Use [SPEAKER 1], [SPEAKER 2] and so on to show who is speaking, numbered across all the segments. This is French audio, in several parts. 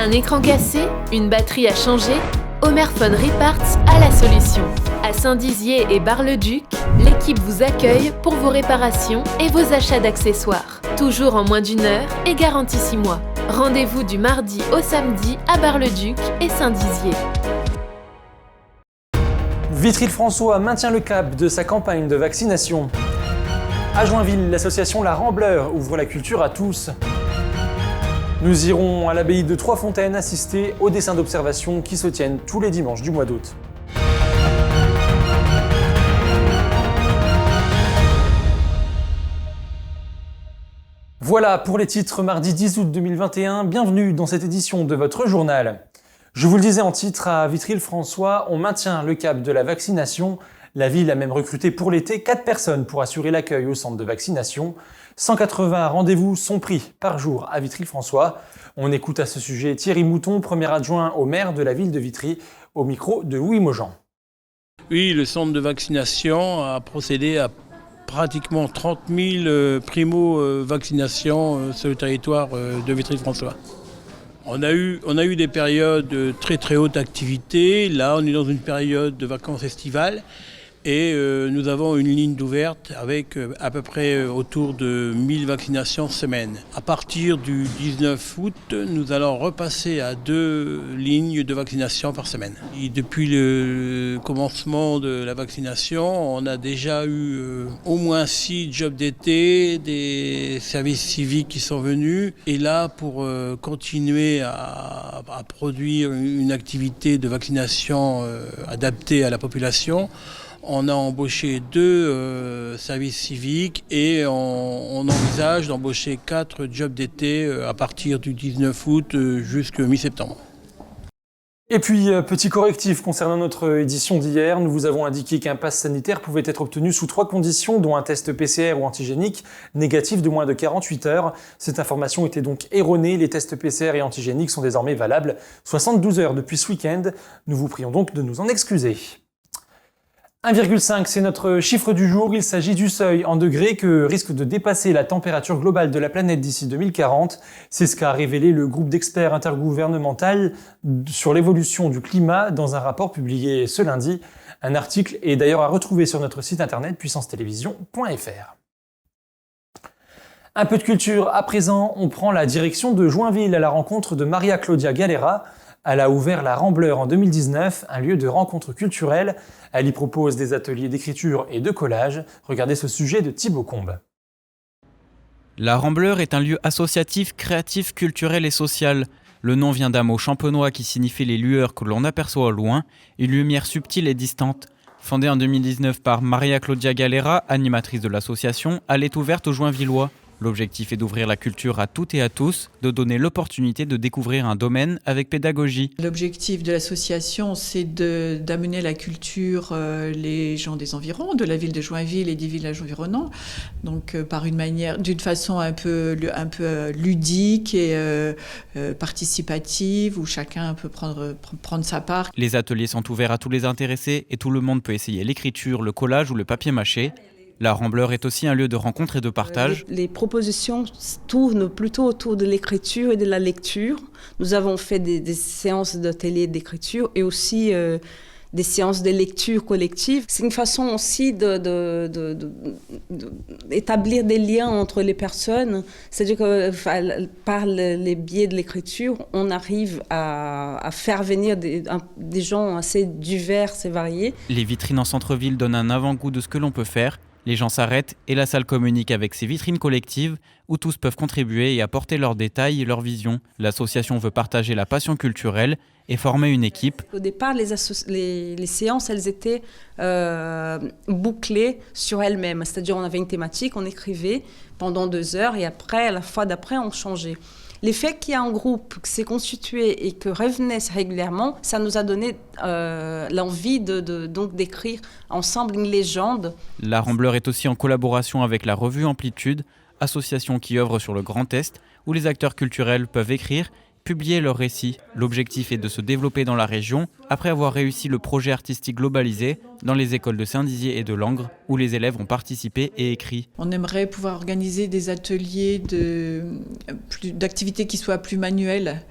[SPEAKER 1] Un écran cassé? Une batterie à changer? Omerphone Reparts a la solution. À Saint-Dizier et Bar-le-Duc, l'équipe vous accueille pour vos réparations et vos achats d'accessoires. Toujours en moins d'1 heure et garantie 6 mois. Rendez-vous du mardi au samedi à Bar-le-Duc et Saint-Dizier.
[SPEAKER 2] Vitry-le-François maintient le cap de sa campagne de vaccination. À Joinville, l'association La Rambleur ouvre la culture à tous. Nous irons à l'abbaye de Trois-Fontaines assister aux dessins d'observation qui se tiennent tous les dimanches du mois d'août. Voilà pour les titres mardi 10 août 2021. Bienvenue dans cette édition de votre journal. Je vous le disais en titre, à Vitry-le-François, on maintient le cap de la vaccination. La ville a même recruté pour l'été 4 personnes pour assurer l'accueil au centre de vaccination. 180 rendez-vous sont pris par jour à Vitry-le-François. On écoute à ce sujet Thierry Mouton, premier adjoint au maire de la ville de Vitry, au micro de Louis Maujean.
[SPEAKER 3] Oui, le centre de vaccination a procédé à pratiquement 30 000 primo-vaccinations sur le territoire de Vitry-le-François. On a eu des périodes de très très haute activité. Là, on est dans une période de vacances estivales. Et nous avons une ligne d'ouverte avec à peu près autour de 1000 vaccinations semaine. À partir du 19 août, nous allons repasser à 2 lignes de vaccination par semaine. Et depuis le commencement de la vaccination, on a déjà eu au moins 6 jobs d'été, des services civiques qui sont venus. Et là, pour continuer à produire une activité de vaccination adaptée à la population, on a embauché 2 services civiques et on envisage d'embaucher 4 jobs d'été à partir du 19 août jusqu'à mi-septembre.
[SPEAKER 2] Et puis, petit correctif concernant notre édition d'hier, nous vous avons indiqué qu'un pass sanitaire pouvait être obtenu sous 3 conditions, dont un test PCR ou antigénique négatif de moins de 48 heures. Cette information était donc erronée. Les tests PCR et antigéniques sont désormais valables 72 heures depuis ce week-end. Nous vous prions donc de nous en excuser. 1,5, c'est notre chiffre du jour. Il s'agit du seuil en degrés que risque de dépasser la température globale de la planète d'ici 2040. C'est ce qu'a révélé le groupe d'experts intergouvernemental sur l'évolution du climat dans un rapport publié ce lundi. Un article est d'ailleurs à retrouver sur notre site internet puissancetélévision.fr. Un peu de culture à présent, on prend la direction de Joinville à la rencontre de Maria Claudia Galera. Elle a ouvert la Rambleur en 2019, un lieu de rencontre culturelle. Elle y propose des ateliers d'écriture et de collage. Regardez ce sujet de Thibaut Combe.
[SPEAKER 4] La Rambleur est un lieu associatif, créatif, culturel et social. Le nom vient d'un mot champenois qui signifie les lueurs que l'on aperçoit au loin, une lumière subtile et distante. Fondée en 2019 par Maria Claudia Galera, animatrice de l'association, elle est ouverte aux Joinvillois. L'objectif est d'ouvrir la culture à toutes et à tous, de donner l'opportunité de découvrir un domaine avec pédagogie.
[SPEAKER 5] L'objectif de l'association, c'est d'amener la culture les gens des environs, de la ville de Joinville et des villages environnants, donc d'une façon un peu ludique et participative, où chacun peut prendre sa part.
[SPEAKER 4] Les ateliers sont ouverts à tous les intéressés et tout le monde peut essayer l'écriture, le collage ou le papier mâché. La Rambleur est aussi un lieu de rencontre et de partage.
[SPEAKER 6] Les propositions tournent plutôt autour de l'écriture et de la lecture. Nous avons fait des séances d'ateliers d'écriture et aussi des séances de lecture collective. C'est une façon aussi d'établir des liens entre les personnes. C'est-à-dire que par les biais de l'écriture, on arrive à faire venir des gens assez divers et variés.
[SPEAKER 4] Les vitrines en centre-ville donnent un avant-goût de ce que l'on peut faire. Les gens s'arrêtent et la salle communique avec ses vitrines collectives où tous peuvent contribuer et apporter leurs détails et leur vision. L'association veut partager la passion culturelle et former une équipe.
[SPEAKER 6] Au départ, les séances, elles étaient bouclées sur elles-mêmes. C'est-à-dire, on avait une thématique, on écrivait pendant 2 heures et après, à la fois d'après, on changeait. L'effet qu'il y a un groupe qui s'est constitué et que revenait régulièrement, ça nous a donné l'envie donc d'écrire ensemble une légende.
[SPEAKER 4] La Rambleur est aussi en collaboration avec la revue Amplitude, association qui œuvre sur le Grand Est, où les acteurs culturels peuvent écrire, publier leurs récits. L'objectif est de se développer dans la région après avoir réussi le projet artistique globalisé dans les écoles de Saint-Dizier et de Langres où les élèves ont participé et écrit.
[SPEAKER 5] On aimerait pouvoir organiser des ateliers d'activités qui soient plus manuelles,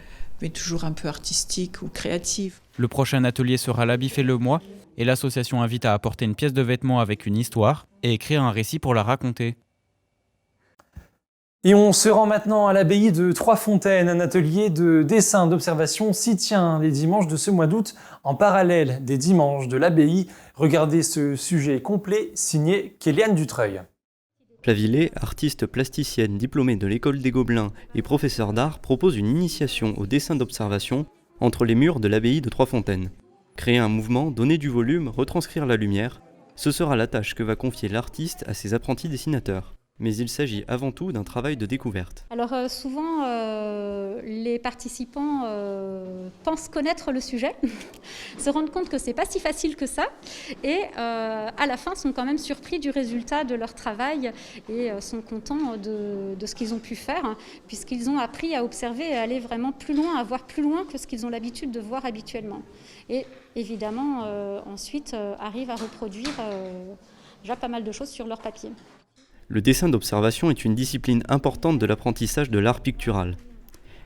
[SPEAKER 5] mais toujours un peu artistique ou créative.
[SPEAKER 4] Le prochain atelier sera l'habit fait le mois et l'association invite à apporter une pièce de vêtement avec une histoire et écrire un récit pour la raconter.
[SPEAKER 2] Et on se rend maintenant à l'abbaye de Trois-Fontaines. Un atelier de dessin d'observation s'y tient les dimanches de ce mois d'août en parallèle des dimanches de l'abbaye. Regardez ce sujet complet signé Kéliane Dutreuil.
[SPEAKER 7] Flavie, artiste plasticienne diplômée de l'école des Gobelins et professeur d'art, propose une initiation au dessin d'observation entre les murs de l'abbaye de Trois-Fontaines. Créer un mouvement, donner du volume, retranscrire la lumière, ce sera la tâche que va confier l'artiste à ses apprentis dessinateurs. Mais il s'agit avant tout d'un travail de découverte.
[SPEAKER 8] Alors souvent, les participants pensent connaître le sujet, se rendent compte que c'est pas si facile que ça, et à la fin sont quand même surpris du résultat de leur travail et sont contents de ce qu'ils ont pu faire, puisqu'ils ont appris à observer et à aller vraiment plus loin, à voir plus loin que ce qu'ils ont l'habitude de voir habituellement. Et évidemment, ensuite, arrivent à reproduire déjà pas mal de choses sur leur papier.
[SPEAKER 7] Le dessin d'observation est une discipline importante de l'apprentissage de l'art pictural.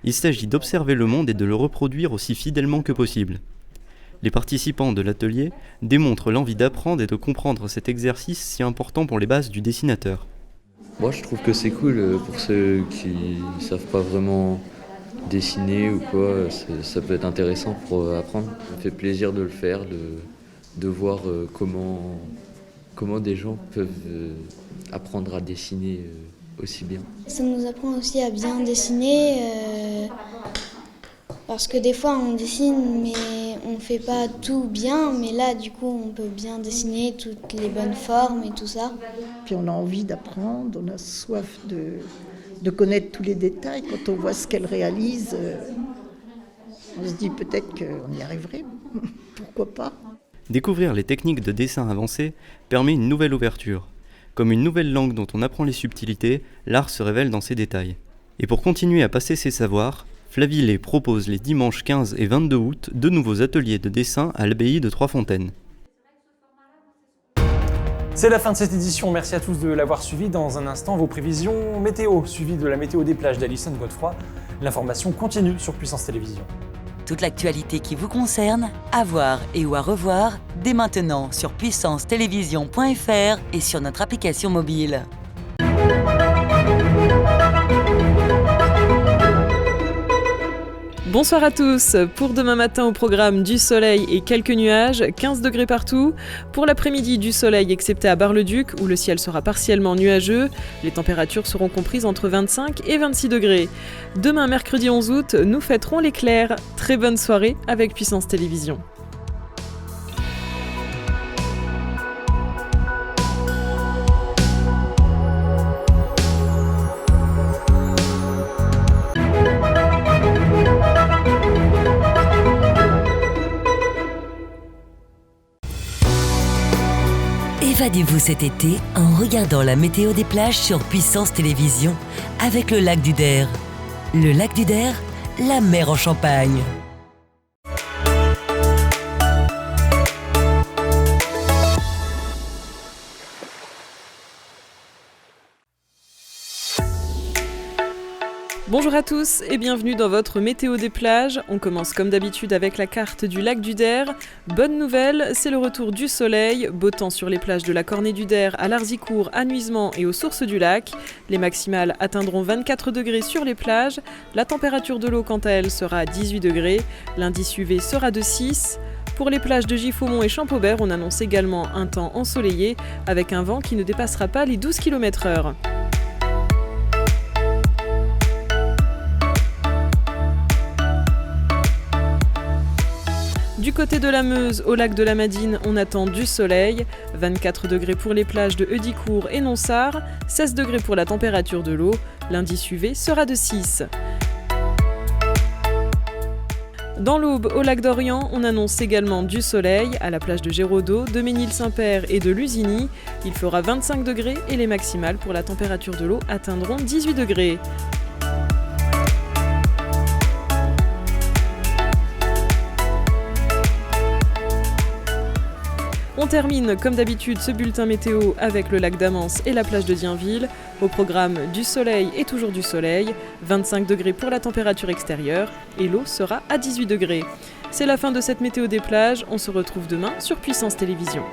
[SPEAKER 7] Il s'agit d'observer le monde et de le reproduire aussi fidèlement que possible. Les participants de l'atelier démontrent l'envie d'apprendre et de comprendre cet exercice si important pour les bases du dessinateur.
[SPEAKER 9] Moi, je trouve que c'est cool pour ceux qui ne savent pas vraiment dessiner ou quoi. Ça peut être intéressant pour apprendre. Ça me fait plaisir de le faire, de voir comment des gens peuvent apprendre à dessiner aussi bien.
[SPEAKER 10] Ça nous apprend aussi à bien dessiner parce que des fois on dessine mais on ne fait pas tout bien, mais là du coup on peut bien dessiner toutes les bonnes formes et tout ça.
[SPEAKER 11] Puis on a envie d'apprendre, on a soif de connaître tous les détails. Quand on voit ce qu'elle réalise, on se dit peut-être qu'on y arriverait, pourquoi pas.
[SPEAKER 7] Découvrir les techniques de dessin avancées permet une nouvelle ouverture. Comme une nouvelle langue dont on apprend les subtilités, l'art se révèle dans ses détails. Et pour continuer à passer ses savoirs, Flavie propose les dimanches 15 et 22 août 2 nouveaux ateliers de dessin à l'abbaye de Trois-Fontaines.
[SPEAKER 2] C'est la fin de cette édition, merci à tous de l'avoir suivi. Dans un instant, vos prévisions météo, suivies de la météo des plages d'Alison Godefroy. L'information continue sur Puissance Télévisions.
[SPEAKER 12] Toute l'actualité qui vous concerne, à voir et ou à revoir, dès maintenant sur puissancetélévision.fr et sur notre application mobile.
[SPEAKER 13] Bonsoir à tous. Pour demain matin au programme du soleil et quelques nuages, 15 degrés partout. Pour l'après-midi, du soleil excepté à Bar-le-Duc où le ciel sera partiellement nuageux. Les températures seront comprises entre 25 et 26 degrés. Demain, mercredi 11 août, nous fêterons l'éclair. Très bonne soirée avec Puissance Télévisions.
[SPEAKER 12] Évadez-vous cet été en regardant la météo des plages sur Puissance Télévisions avec le lac du Der. Le lac du Der, la mer en Champagne.
[SPEAKER 13] Bonjour à tous et bienvenue dans votre météo des plages. On commence comme d'habitude avec la carte du lac du Der. Bonne nouvelle, c'est le retour du soleil. Beau temps sur les plages de la Cornée du Der, à Larzicourt, à Nuisement et aux sources du lac. Les maximales atteindront 24 degrés sur les plages. La température de l'eau, quant à elle, sera à 18 degrés. L'indice UV sera de 6. Pour les plages de Giffaumont et Champaubert, on annonce également un temps ensoleillé avec un vent qui ne dépassera pas les 12 km/h. Du côté de la Meuse, au lac de la Madine, on attend du soleil. 24 degrés pour les plages de Heudicourt et Nonsard, 16 degrés pour la température de l'eau. L'indice UV sera de 6. Dans l'Aube, au lac d'Orient, on annonce également du soleil à la plage de Géraudot, de Ménil-Saint-Père et de Lusigny. Il fera 25 degrés et les maximales pour la température de l'eau atteindront 18 degrés. On termine comme d'habitude ce bulletin météo avec le lac d'Amance et la plage de Dienville. Au programme du soleil et toujours du soleil, 25 degrés pour la température extérieure et l'eau sera à 18 degrés. C'est la fin de cette météo des plages, on se retrouve demain sur Puissance Télévisions.